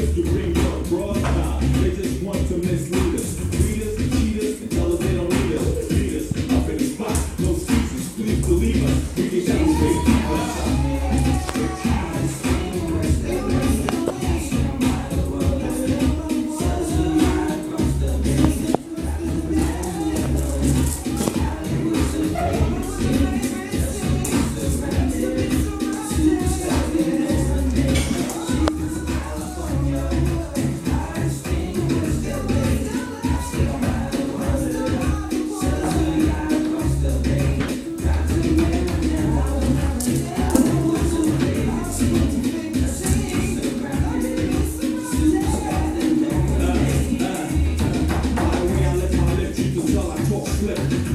if you bring your broad style. They just want to mislead us. Lead us, cheat us, and tell us they don't need us. Lead us up in the spot, no excuses. Please believe us, we can demonstrate.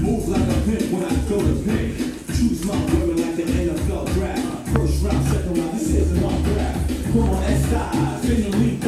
Move like a pimp when I go to pick. Choose my women like the NFL draft. First round, second round, this isn't my draft. Come on, S.I. Finally